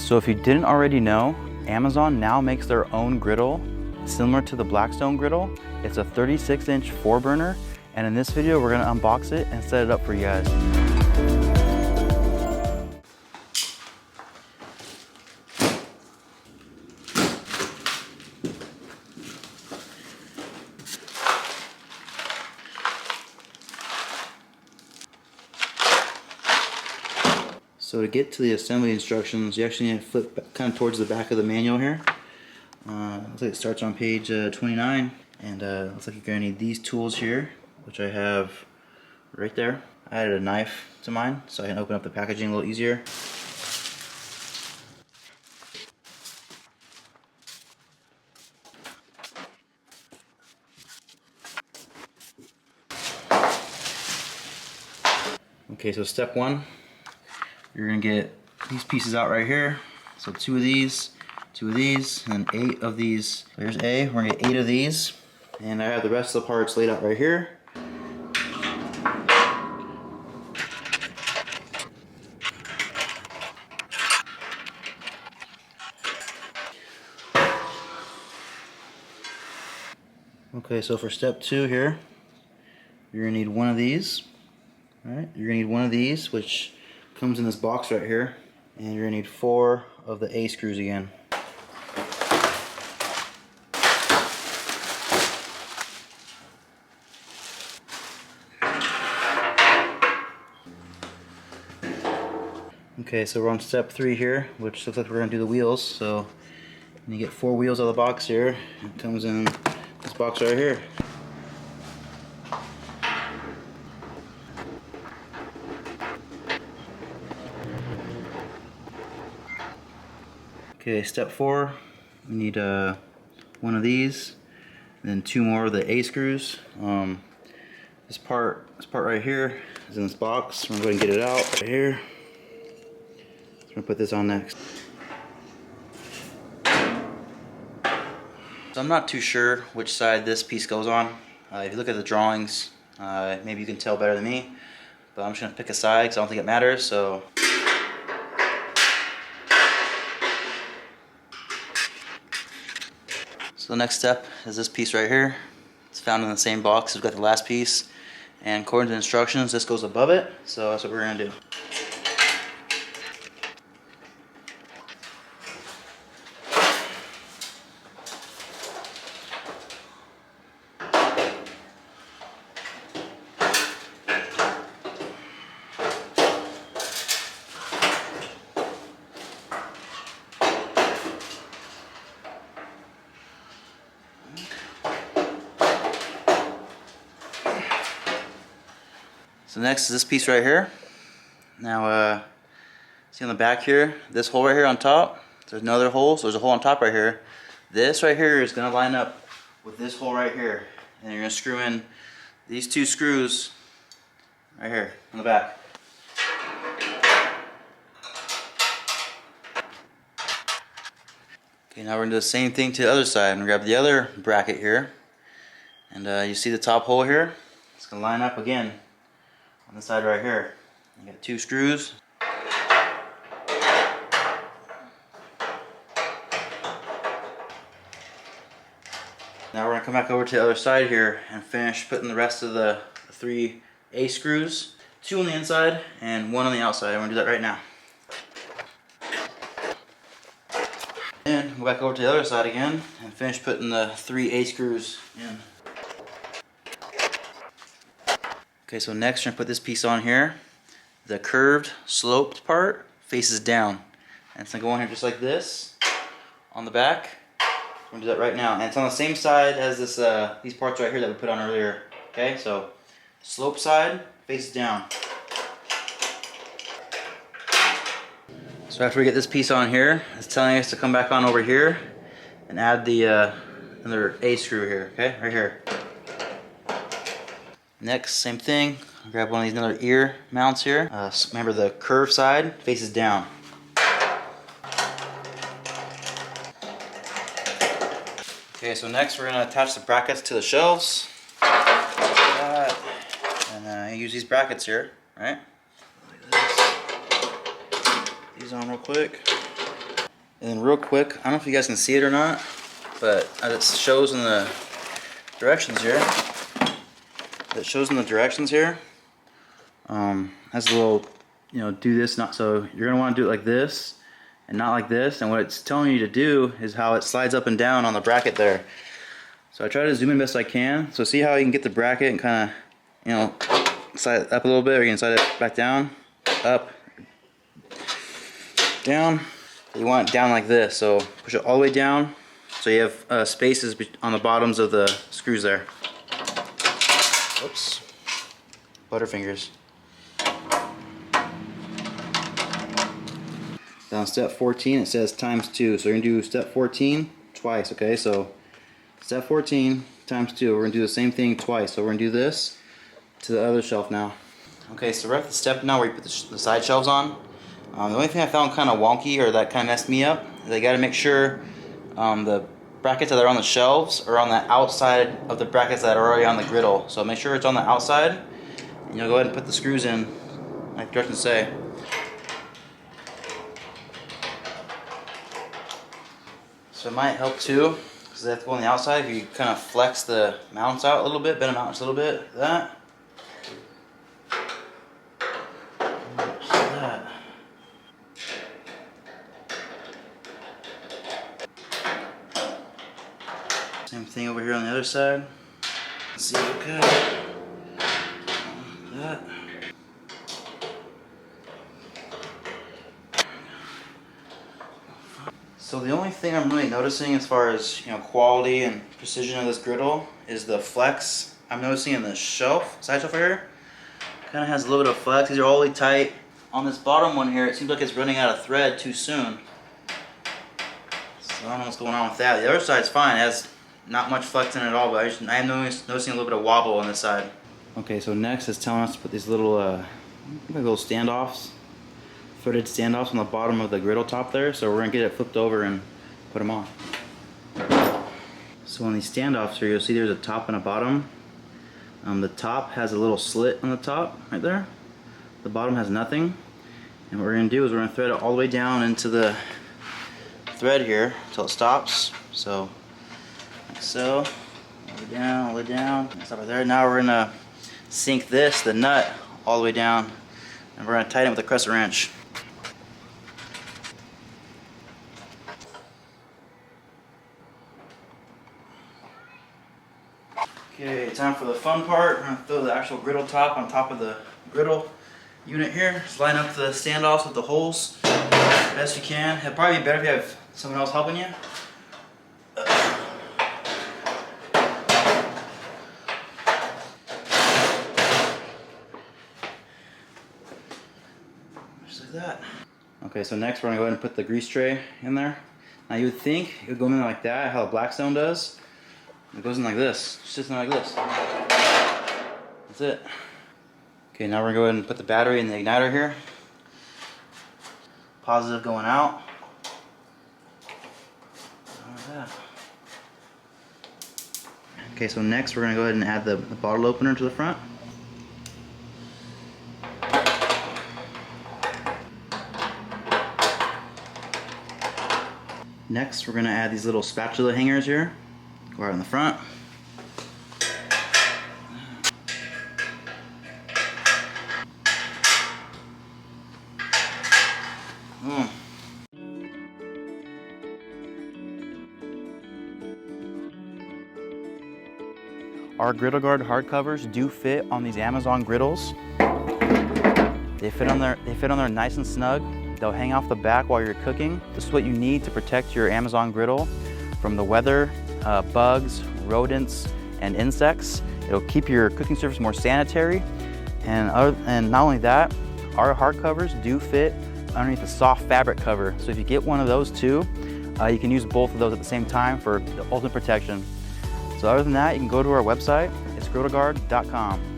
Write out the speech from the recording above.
So if you didn't already know, Amazon now makes their own griddle similar to the Blackstone griddle. It's a 36-inch 4-burner, and in this video we're gonna unbox it and set it up for you guys. So to get to the assembly instructions, you actually need to flip kind of towards the back of the manual here. Looks like it starts on page 29, and looks like you're going to need these tools here, which I have right there. I added a knife to mine so I can open up the packaging a little easier. Okay, so step one, you're going to get these pieces out right here. So 2 of these, and 8 of these. There's A, we're going to get 8 of these. And I have the rest of the parts laid out right here. Okay, so for step 2 here, you're going to need one of these. Alright, you're going to need one of these, which comes in this box right here. And you're going to need 4 of the A screws again. Okay, so we're on step 3 here, which looks like we're going to do the wheels. So you get 4 wheels out of the box here. It comes in this box right here. Okay, step 4, we need one of these, and then 2 more of the A screws. This part right here is in this box. I'm going to get it out right here. So I'm going to put this on next. So I'm not too sure which side this piece goes on. If you look at the drawings, maybe you can tell better than me. But I'm just going to pick a side because I don't think it matters. So the next step is this piece right here. It's found in the same box. We've got the last piece, and according to the instructions, this goes above it. So that's what we're going to do. So next is this piece right here. Now, see on the back here, this hole right here on top, there's another hole, so there's a hole on top right here. This right here is going to line up with this hole right here. And you're going to screw in these 2 screws right here on the back. Okay, now we're going to do the same thing to the other side. I'm going to grab the other bracket here. And you see the top hole here? It's going to line up again on the side right here. You got 2 screws. Now we're going to come back over to the other side here and finish putting the rest of the 3 A screws. 2 on the inside and 1 on the outside. I'm going to do that right now. And go back over to the other side again and finish putting the 3 A screws in. Okay, so next we're going to put this piece on here. The curved, sloped part faces down. And it's going to go on here just like this on the back. We're going to do that right now. And it's on the same side as this, these parts right here that we put on earlier. Okay, so slope side faces down. So after we get this piece on here, it's telling us to come back on over here and add the another A screw here, okay, right here. Next, same thing, grab one of these another ear mounts here. Remember the curved side faces down. Okay, so next we're going to attach the brackets to the shelves. And use these brackets here, right? Like this. These on real quick. And then real quick, I don't know if you guys can see it or not, but as it shows in the directions here, has a little, do this, not so. You're gonna want to do it like this and not like this. And what it's telling you to do is how it slides up and down on the bracket there. So I try to zoom in best I can. So see how you can get the bracket and kind of, slide it up a little bit, or you can slide it back down, up, down. You want it down like this, so push it all the way down so you have spaces on the bottoms of the screws there. Oops. Butterfingers. Down step 14 it says ×2, so we're going to do step 14 twice, okay? So step 14 ×2, we're going to do the same thing twice. So we're going to do this to the other shelf now. Okay, so we're at the step now where you put the side shelves on. The only thing I found kind of wonky, or that kind of messed me up, is I got to make sure the brackets that are on the shelves are on the outside of the brackets that are already on the griddle. So make sure it's on the outside, and you'll go ahead and put the screws in like directions say. So it might help too, because they have to go on the outside. If you kind of flex the mounts out a little bit, bend them out just a little bit, like that. Same thing over here on the other side. Let's see, okay. That. So the only thing I'm really noticing as far as quality and precision of this griddle is the flex. I'm noticing in the shelf, side shelf right here, kind of has a little bit of flex. These are all really tight. On this bottom one here, it seems like it's running out of thread too soon. So I don't know what's going on with that. The other side's fine. It has not much flex in it at all, but I am noticing a little bit of wobble on this side. Okay, so next it's telling us to put these little standoffs, threaded standoffs on the bottom of the griddle top there. So we're gonna get it flipped over and put them on. So on these standoffs here, you'll see there's a top and a bottom. The top has a little slit on the top right there. The bottom has nothing. And what we're gonna do is we're gonna thread it all the way down into the thread here until it stops. So. So, all the way down, stop right there. Now we're gonna sink the nut, all the way down, and we're gonna tighten it with a crescent wrench. Okay, time for the fun part. We're gonna throw the actual griddle top on top of the griddle unit here. Just line up the standoffs with the holes best you can. It'd probably be better if you have someone else helping you. That. Okay, so next we're going to go ahead and put the grease tray in there. Now you would think it would go in there like that, how the Blackstone does. It goes in like this. It sits in like this. That's it. Okay, now we're going to go ahead and put the battery in the igniter here. Positive going out. Like that. Okay, so next we're going to go ahead and add the bottle opener to the front. Next, we're going to add these little spatula hangers here. Go right in the front. Our Griddle Guard hardcovers do fit on these Amazon griddles. They fit on there nice and snug. They'll hang off the back while you're cooking. This is what you need to protect your Amazon griddle from the weather, bugs, rodents, and insects. It'll keep your cooking surface more sanitary. And not only that, our hardcovers do fit underneath a soft fabric cover. So if you get one of those too, you can use both of those at the same time for the ultimate protection. So other than that, you can go to our website. It's griddleguard.com.